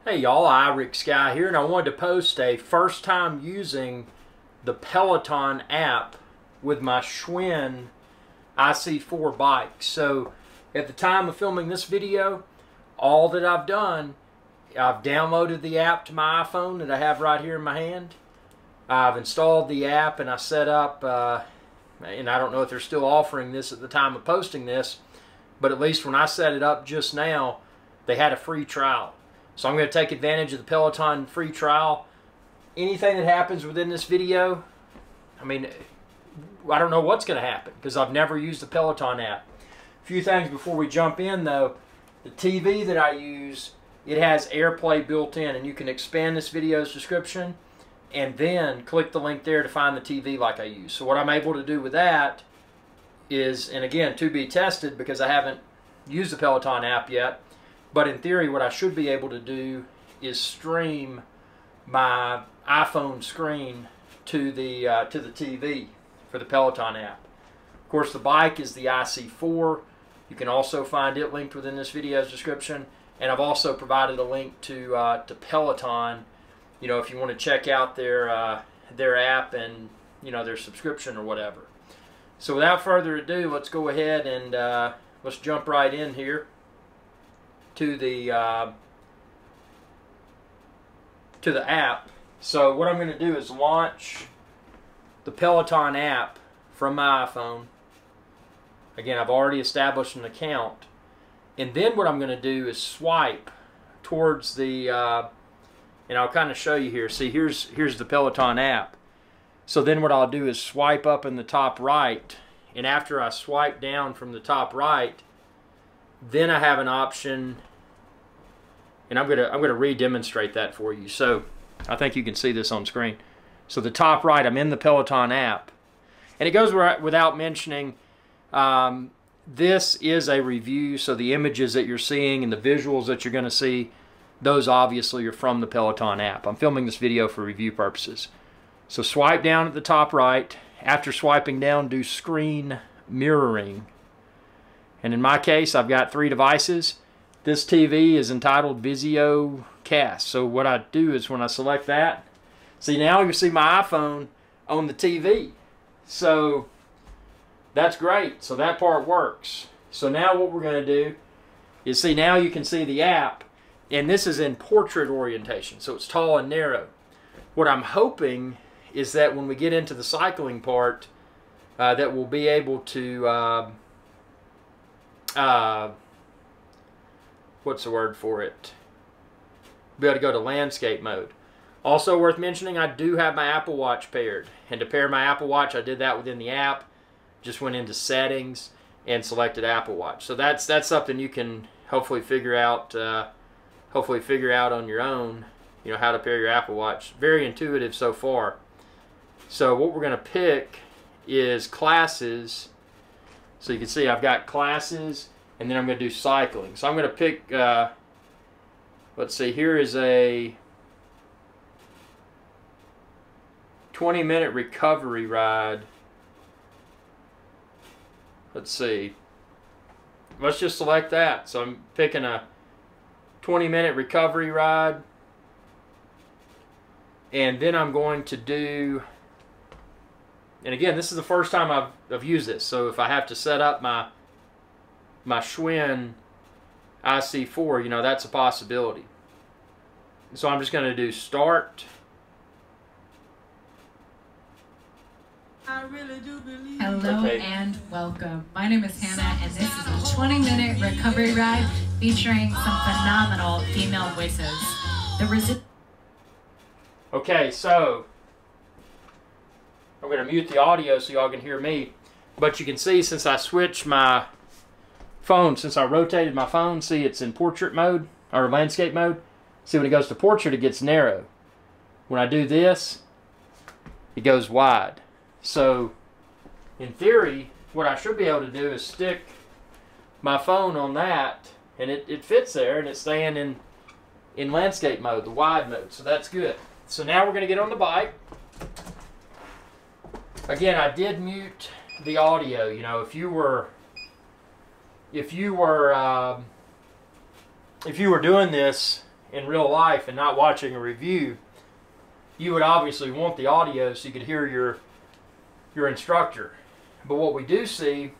Hey y'all, Rick Sky here, and I wanted to post a first time using the Peloton app with my Schwinn IC4 bike. So at the time of filming this video, all that I've done, I've downloaded the app to my iPhone that I have right here in my hand. I've installed the app and I set up, and I don't know if they're still offering this at the time of posting this, but at least when I set it up just now, they had a free trial. So I'm going to take advantage of the Peloton free trial. Anything that happens within this video, I mean, I don't know what's going to happen because I've never used the Peloton app. A few things before we jump in though. The TV that I use, it has AirPlay built in, and you can expand this video's description and then click the link there to find the TV like I use. So what I'm able to do with that is, and again, to be tested because I haven't used the Peloton app yet, but in theory, what I should be able to do is stream my iPhone screen to the TV for the Peloton app. Of course, the bike is the IC4. You can also find it linked within this video's description, and I've also provided a link to Peloton. You know, if you want to check out their app and their subscription or whatever. So without further ado, let's go ahead and let's jump right in here to the app. So what I'm going to do is launch the Peloton app from my iPhone. Again, I've already established an account, and then what I'm going to do is swipe towards the and I'll kind of show you here. See, here's the Peloton app. So then what I'll do is swipe up in the top right, and after I swipe down from the top right, then I have an option, and I'm gonna re-demonstrate that for you. So I think you can see this on screen. So the top right, I'm in the Peloton app, and it goes without mentioning, this is a review, so the images that you're seeing and the visuals that you're going to see, those obviously are from the Peloton app. I'm filming this video for review purposes. So swipe down at the top right. After swiping down, do screen mirroring. And in my case, I've got 3 devices. This TV is entitled Vizio Cast. So what I do is when I select that, see, now you see my iPhone on the TV. So that's great. So that part works. So now what we're going to do is, see, now you can see the app, and this is in portrait orientation, so it's tall and narrow. What I'm hoping is that when we get into the cycling part, that we'll be able to what's the word for it? Be able to go to landscape mode. Also worth mentioning, I do have my Apple Watch paired, and to pair my Apple Watch, I did that within the app. Just went into settings and selected Apple Watch. So that's something you can hopefully figure out. On your own. How to pair your Apple Watch. Very intuitive so far. So what we're going to pick is classes. So you can see I've got classes, and then I'm going to do cycling. So I'm going to pick, let's see, here is a 20-minute recovery ride. Let's see. Let's just select that. So I'm picking a 20-minute recovery ride. And then I'm going to do, and again, this is the first time I've used this. So if I have to set up my Schwinn IC4, that's a possibility. So I'm just going to do start. Hello and welcome. My name is Hannah, and this is a 20-minute recovery ride featuring some phenomenal female voices. Okay, so I'm going to mute the audio so y'all can hear me. But you can see, since I switched my phone, since I rotated my phone, see, it's in portrait mode, or landscape mode. See, when it goes to portrait, it gets narrow. When I do this, it goes wide. So, in theory, what I should be able to do is stick my phone on that, and it fits there, and it's staying in landscape mode, the wide mode. So that's good. So now we're going to get on the bike. Again, I did mute the audio. If you were doing this in real life and not watching a review, you would obviously want the audio so you could hear your instructor. But what we do see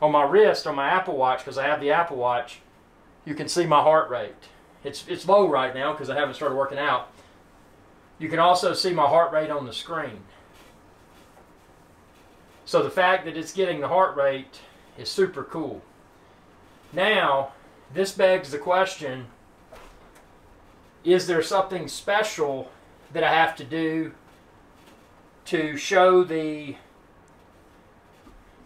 on my wrist, on my Apple Watch, because I have the Apple Watch, you can see my heart rate. It's low right now because I haven't started working out. You can also see my heart rate on the screen. So the fact that it's getting the heart rate is super cool. Now, this begs the question, is there something special that I have to do to show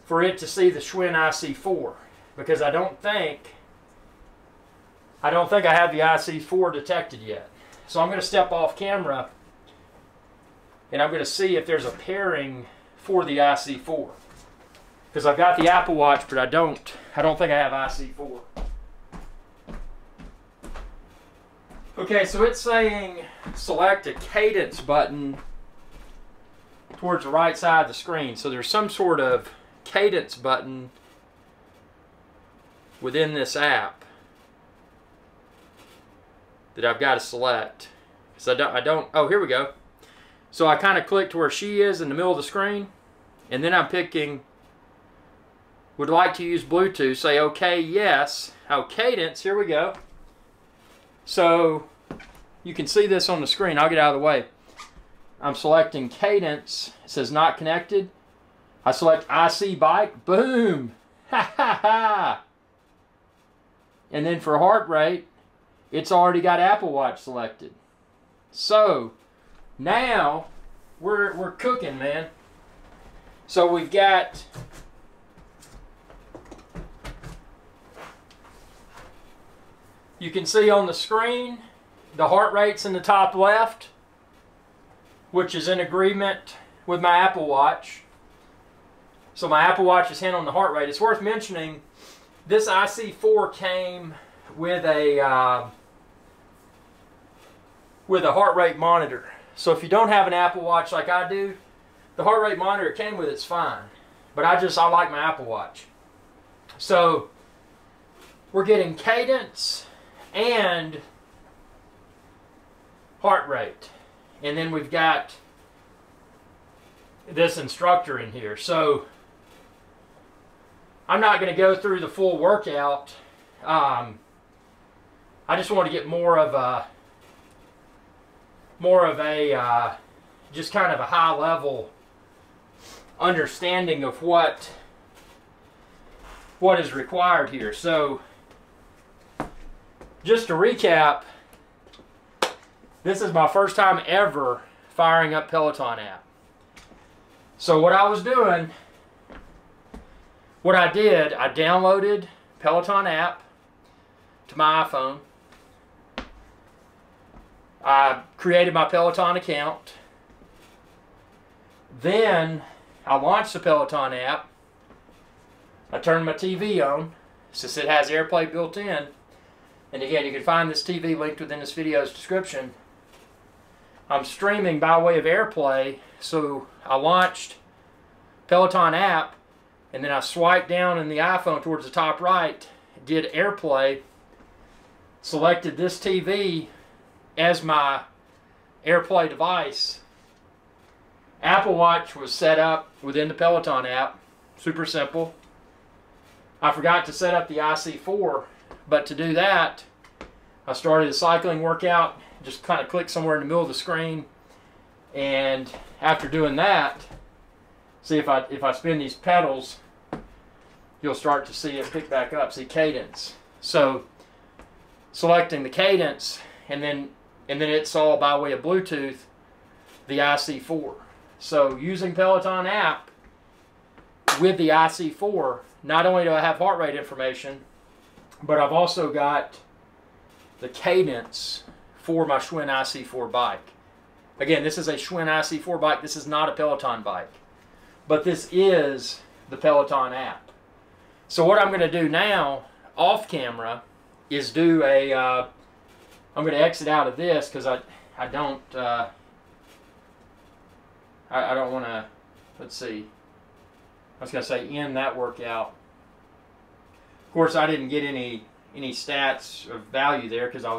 for it to see the Schwinn IC4? Because I don't think I have the IC4 detected yet. So I'm going to step off camera and I'm going to see if there's a pairing for the IC4. Because I've got the Apple Watch, but I don't think I have IC4. Okay, so it's saying select a cadence button towards the right side of the screen. So there's some sort of cadence button within this app that I've got to select. So I don't, oh, here we go. So I kind of click to where she is in the middle of the screen, and then I'm picking, would like to use Bluetooth, say okay, yes. Oh, cadence, here we go. So you can see this on the screen. I'll get out of the way. I'm selecting cadence. It says not connected. I select IC bike. Boom. Ha ha ha. And then for heart rate, it's already got Apple Watch selected. So now we're cooking, man. So we've got you can see on the screen the heart rate's in the top left, which is in agreement with my Apple Watch. So my Apple Watch is handling the heart rate. It's worth mentioning this IC4 came with a heart rate monitor. So if you don't have an Apple Watch like I do, the heart rate monitor it came with it's fine. But I like my Apple Watch. So we're getting cadence and heart rate. And then we've got this instructor in here. So I'm not going to go through the full workout. I just want to get more of a just kind of a high level understanding of what is required here. So just to recap, this is my first time ever firing up Peloton app. So what I was doing, what I did, I downloaded Peloton app to my iPhone. I created my Peloton account. Then I launched the Peloton app. I turned my TV on since it has AirPlay built in. And again, you can find this TV linked within this video's description. I'm streaming by way of AirPlay, so I launched Peloton app, and then I swiped down in the iPhone towards the top right, did AirPlay, selected this TV as my AirPlay device. Apple Watch was set up within the Peloton app, super simple. I forgot to set up the IC4, but to do that, I started a cycling workout, just kind of click somewhere in the middle of the screen, and after doing that, see if I spin these pedals, you'll start to see it pick back up, see cadence. So selecting the cadence, and then it's all by way of Bluetooth, the IC4. So using Peloton app with the IC4, not only do I have heart rate information, but I've also got the cadence for my Schwinn IC4 bike. Again, this is a Schwinn IC4 bike. This is not a Peloton bike. But this is the Peloton app. So what I'm going to do now, off camera, is do a... I'm going to exit out of this because I don't want to... Let's see. I was going to say end that workout. Of course, I didn't get any stats of value there because I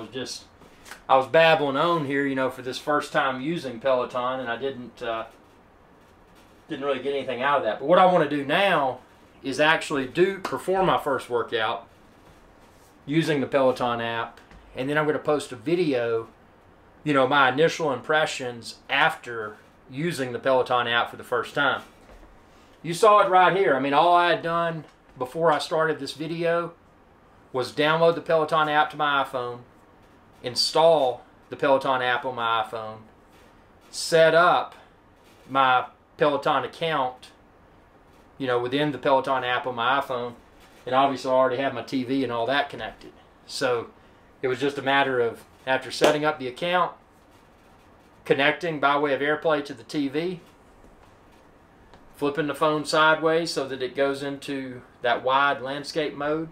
was babbling on here, you know, for this first time using Peloton, and I didn't really get anything out of that. But what I want to do now is actually perform my first workout using the Peloton app, and then I'm going to post a video, you know, my initial impressions after using the Peloton app for the first time. You saw it right here. I mean, all I had done before I started this video was download the Peloton app to my iPhone, install the Peloton app on my iPhone, set up my Peloton account, you know, within the Peloton app on my iPhone, and obviously I already have my TV and all that connected. So it was just a matter of, after setting up the account, connecting by way of AirPlay to the TV, flipping the phone sideways so that it goes into that wide landscape mode,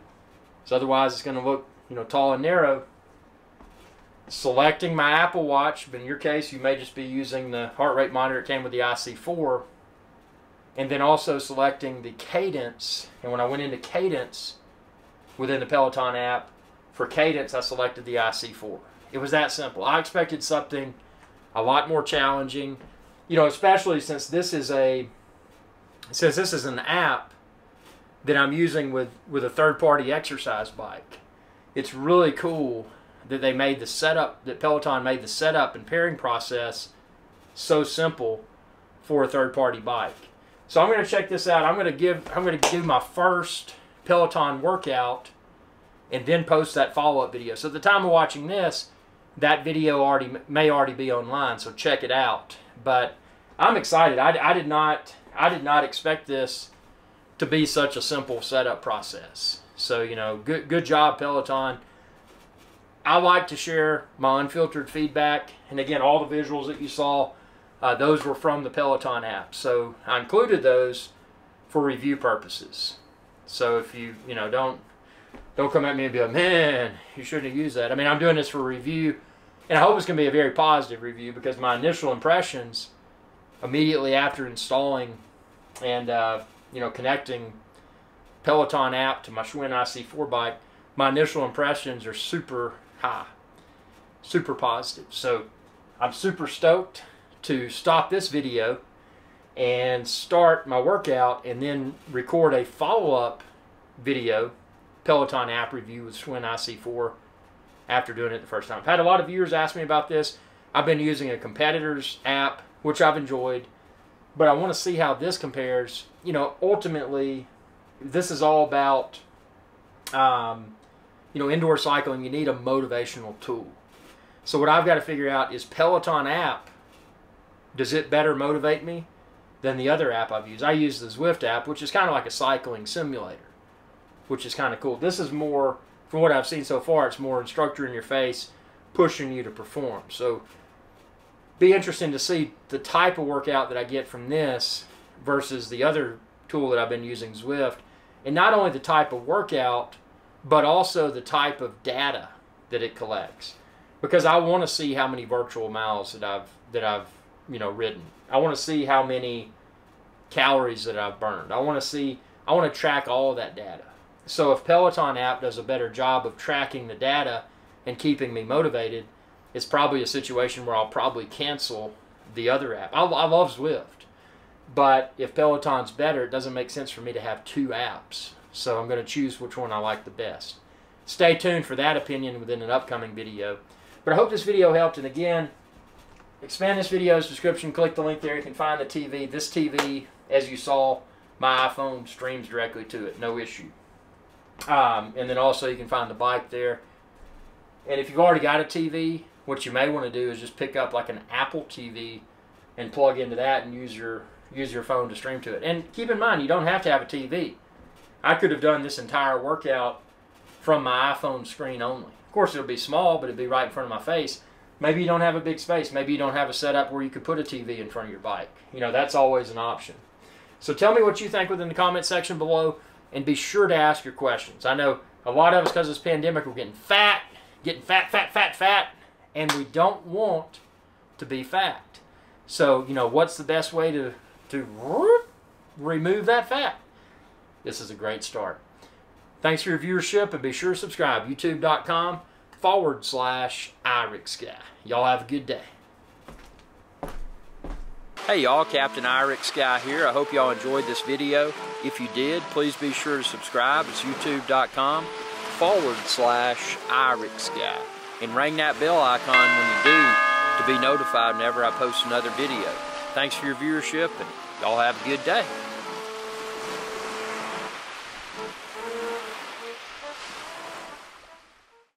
so otherwise it's going to look, you know, tall and narrow. Selecting my Apple Watch, but in your case you may just be using the heart rate monitor that came with the IC4, and then also selecting the cadence. And when I went into cadence within the Peloton app, for cadence I selected the IC4. It was that simple. I expected something a lot more challenging, you know, especially since this is an app that I'm using with a third-party exercise bike. It's really cool that they made the setup, that Peloton made the setup and pairing process so simple for a third-party bike. So I'm going to check this out. I'm going to do my first Peloton workout and then post that follow-up video. So at the time of watching this, that video may already be online, so check it out. But I'm excited. I did not expect this to be such a simple setup process. So, you know, good job, Peloton. I like to share my unfiltered feedback, and again, all the visuals that you saw, those were from the Peloton app. So I included those for review purposes. So if you know, don't come at me and be like, man, you shouldn't have used that. I mean, I'm doing this for review, and I hope it's going to be a very positive review, because my initial impressions immediately after installing and you know, connecting Peloton app to my Schwinn IC4 bike, my initial impressions are super high, super positive. So I'm super stoked to stop this video and start my workout and then record a follow-up video, Peloton app review with Schwinn IC4, after doing it the first time. I've had a lot of viewers ask me about this. I've been using a competitor's app, which I've enjoyed, but I want to see how this compares. You know, ultimately, this is all about, you know, indoor cycling. You need a motivational tool. So what I've got to figure out is, Peloton app, does it better motivate me than the other app I've used? I use the Zwift app, which is kind of like a cycling simulator, which is kind of cool. This is more, from what I've seen so far, it's more instructor in your face, pushing you to perform. So be interesting to see the type of workout that I get from this versus the other tool that I've been using, Zwift. And not only the type of workout, but also the type of data that it collects. Because I want to see how many virtual miles that I've you know, ridden. I want to see how many calories that I've burned. I want to track all of that data. So if Peloton app does a better job of tracking the data and keeping me motivated, it's probably a situation where I'll probably cancel the other app. I love Zwift, but if Peloton's better, it doesn't make sense for me to have two apps. So I'm going to choose which one I like the best. Stay tuned for that opinion within an upcoming video. But I hope this video helped, and again, expand this video's description, click the link there, you can find the TV. This TV, as you saw, my iPhone streams directly to it, no issue. And then also you can find the bike there. And if you've already got a TV, what you may want to do is just pick up like an Apple TV and plug into that and use your phone to stream to it. And keep in mind, you don't have to have a TV. I could have done this entire workout from my iPhone screen only. Of course, it'll be small, but it'll be right in front of my face. Maybe you don't have a big space. Maybe you don't have a setup where you could put a TV in front of your bike. You know, that's always an option. So tell me what you think within the comment section below, and be sure to ask your questions. I know a lot of us, because of this pandemic, we're getting fat, and we don't want to be fat. So, you know, what's the best way to remove that fat? This is a great start. Thanks for your viewership, and be sure to subscribe. YouTube.com/IRIXGuy. Y'all have a good day. Hey y'all, Captain IRIXGuy here. I hope y'all enjoyed this video. If you did, please be sure to subscribe. It's YouTube.com/IRIXGuy. And ring that bell icon when you do to be notified whenever I post another video. Thanks for your viewership, and y'all have a good day.